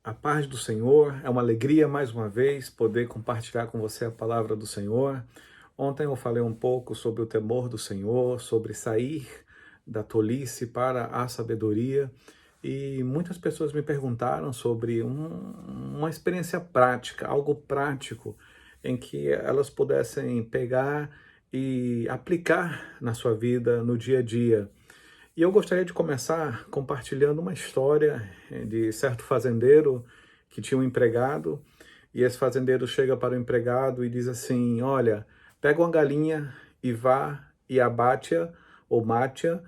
A paz do Senhor, é uma alegria mais uma vez poder compartilhar com você a palavra do Senhor. Ontem eu falei um pouco sobre o temor do Senhor, sobre sair da tolice para a sabedoria, e muitas pessoas me perguntaram sobre uma experiência prática, algo prático, em que elas pudessem pegar e aplicar na sua vida, no dia a dia. E eu gostaria de começar compartilhando uma história de certo fazendeiro que tinha um empregado, e esse fazendeiro chega para o empregado e diz assim: olha, pega uma galinha e vá e abate-a ou mate-a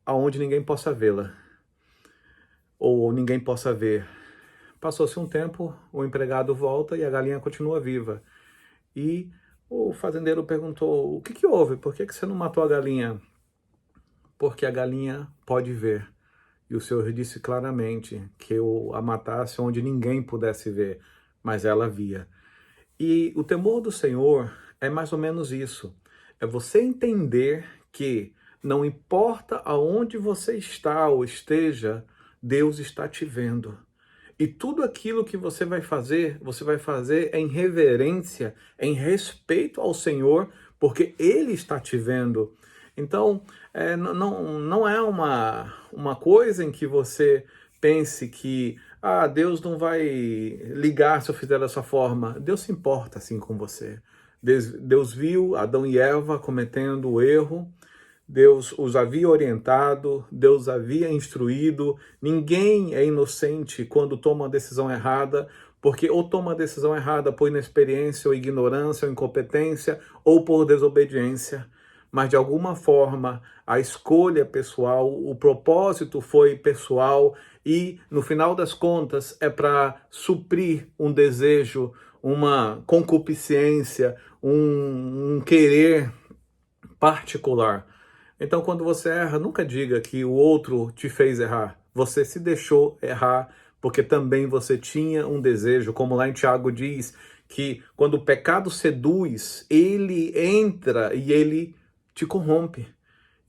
aonde ninguém possa vê-la, ou ninguém possa ver. Passou-se um tempo, o empregado volta e a galinha continua viva. E o fazendeiro perguntou: o que que houve? Por que que você não matou a galinha? Porque a galinha pode ver. E o Senhor disse claramente que eu a matasse onde ninguém pudesse ver, mas ela via. E o temor do Senhor é mais ou menos isso. É você entender que não importa aonde você está ou esteja, Deus está te vendo. E tudo aquilo que você vai fazer em reverência, em respeito ao Senhor, porque Ele está te vendo. Então, não é uma coisa em que você pense que Deus não vai ligar se eu fizer dessa forma. Deus se importa assim com você. Deus viu Adão e Eva cometendo o erro, Deus os havia orientado, Deus havia instruído. Ninguém é inocente quando toma uma decisão errada, porque ou toma a decisão errada por inexperiência, ou ignorância, ou incompetência, ou por desobediência. Mas de alguma forma a escolha é pessoal, o propósito foi pessoal, e no final das contas é para suprir um desejo, uma concupiscência, um querer particular. Então, quando você erra, nunca diga que o outro te fez errar. Você se deixou errar porque também você tinha um desejo, como lá em Tiago diz, que quando o pecado seduz, ele entra e ele te corrompe.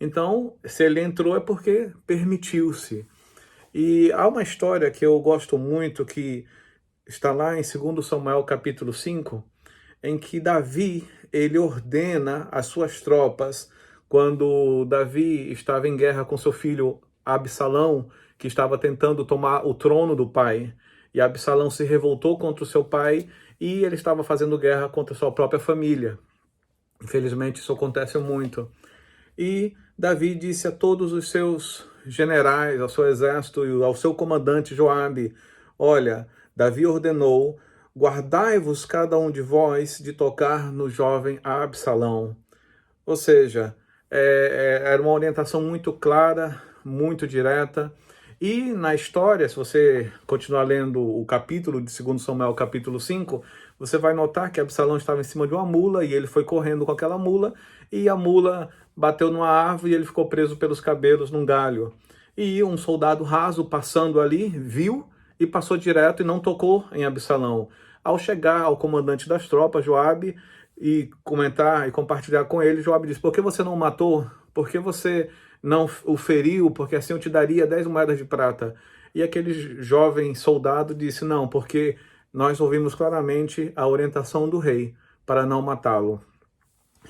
Então, se ele entrou é porque permitiu-se. E há uma história que eu gosto muito, que está lá em 2 Samuel capítulo 5, em que Davi, ele ordena as suas tropas, quando Davi estava em guerra com seu filho Absalão, que estava tentando tomar o trono do pai. E Absalão se revoltou contra o seu pai e ele estava fazendo guerra contra a sua própria família. Infelizmente, isso acontece muito. E Davi disse a todos os seus generais, ao seu exército e ao seu comandante Joabe: olha, Davi ordenou: guardai-vos cada um de vós de tocar no jovem Absalão. Ou seja, era uma orientação muito clara, muito direta. E na história, se você continuar lendo o capítulo de 2 Samuel, capítulo 5, você vai notar que Absalão estava em cima de uma mula e ele foi correndo com aquela mula, e a mula bateu numa árvore e ele ficou preso pelos cabelos num galho. E um soldado raso passando ali viu e passou direto e não tocou em Absalão. Ao chegar ao comandante das tropas, Joabe, e comentar e compartilhar com ele, Joabe disse: por que você não o matou? Por que você não o feriu? Porque assim eu te daria 10 moedas de prata. E aquele jovem soldado disse: não, porque nós ouvimos claramente a orientação do rei para não matá-lo.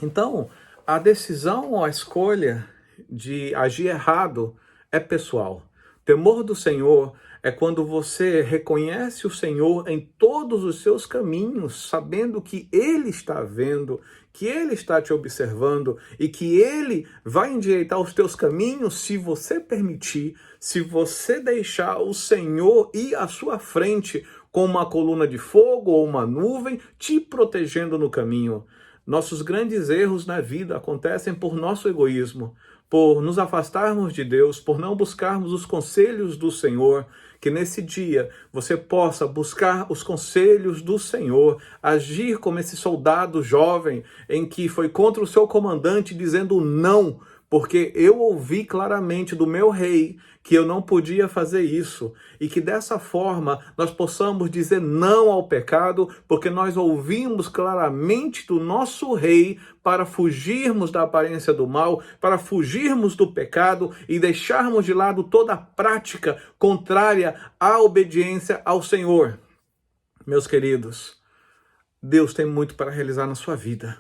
Então, a decisão ou a escolha de agir errado é pessoal. Temor do Senhor é quando você reconhece o Senhor em todos os seus caminhos, sabendo que Ele está vendo, que Ele está te observando e que Ele vai endireitar os teus caminhos se você permitir, se você deixar o Senhor ir à sua frente com uma coluna de fogo ou uma nuvem te protegendo no caminho. Nossos grandes erros na vida acontecem por nosso egoísmo, por nos afastarmos de Deus, por não buscarmos os conselhos do Senhor. Que nesse dia você possa buscar os conselhos do Senhor, agir como esse soldado jovem em que foi contra o seu comandante dizendo não, porque eu ouvi claramente do meu rei que eu não podia fazer isso, e que dessa forma nós possamos dizer não ao pecado, porque nós ouvimos claramente do nosso rei para fugirmos da aparência do mal, para fugirmos do pecado e deixarmos de lado toda a prática contrária à obediência ao Senhor. Meus queridos, Deus tem muito para realizar na sua vida.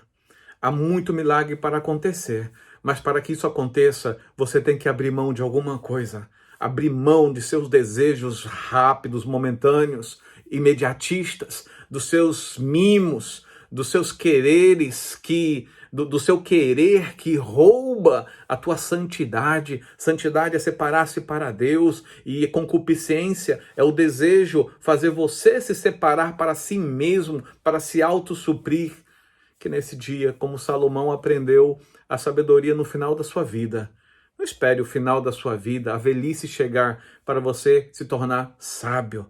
Há muito milagre para acontecer, mas para que isso aconteça, você tem que abrir mão de alguma coisa. Abrir mão de seus desejos rápidos, momentâneos, imediatistas, dos seus mimos, dos seus quereres do seu querer que rouba a tua santidade. Santidade é separar-se para Deus, e concupiscência é o desejo fazer você se separar para si mesmo, para se autossuprir. Que nesse dia, como Salomão aprendeu a sabedoria no final da sua vida, não espere o final da sua vida, a velhice chegar para você se tornar sábio.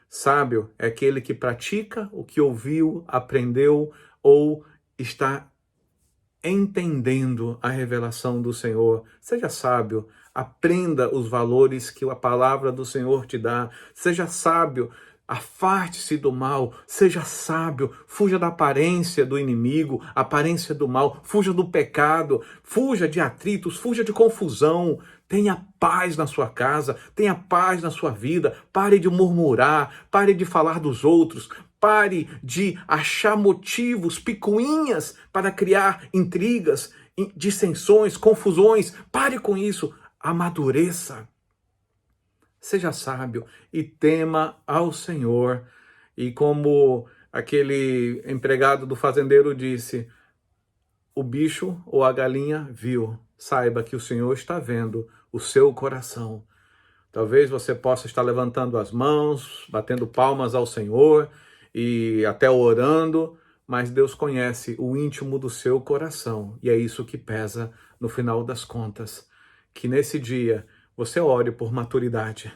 Sábio é aquele que pratica o que ouviu, aprendeu ou está entendendo a revelação do Senhor. Seja sábio, aprenda os valores que a palavra do Senhor te dá. Seja sábio, afaste-se do mal, seja sábio, fuja da aparência do inimigo, aparência do mal, fuja do pecado, fuja de atritos, fuja de confusão. Tenha paz na sua casa, tenha paz na sua vida. Pare de murmurar, pare de falar dos outros, pare de achar motivos, picuinhas para criar intrigas, dissensões, confusões. Pare com isso, amadureça. Seja sábio e tema ao Senhor. E como aquele empregado do fazendeiro disse, o bicho ou a galinha viu, saiba que o Senhor está vendo o seu coração. Talvez você possa estar levantando as mãos, batendo palmas ao Senhor e até orando, mas Deus conhece o íntimo do seu coração, e é isso que pesa no final das contas. Que nesse dia você ore por maturidade.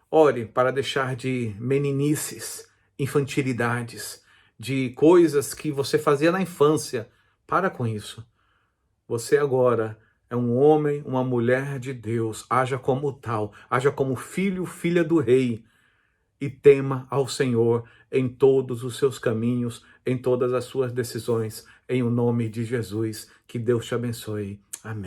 Ore para deixar de meninices, infantilidades, de coisas que você fazia na infância. Para com isso. Você agora é um homem, uma mulher de Deus. Haja como tal, haja como filho, filha do rei. E tema ao Senhor em todos os seus caminhos, em todas as suas decisões. Em o nome de Jesus. Que Deus te abençoe. Amém.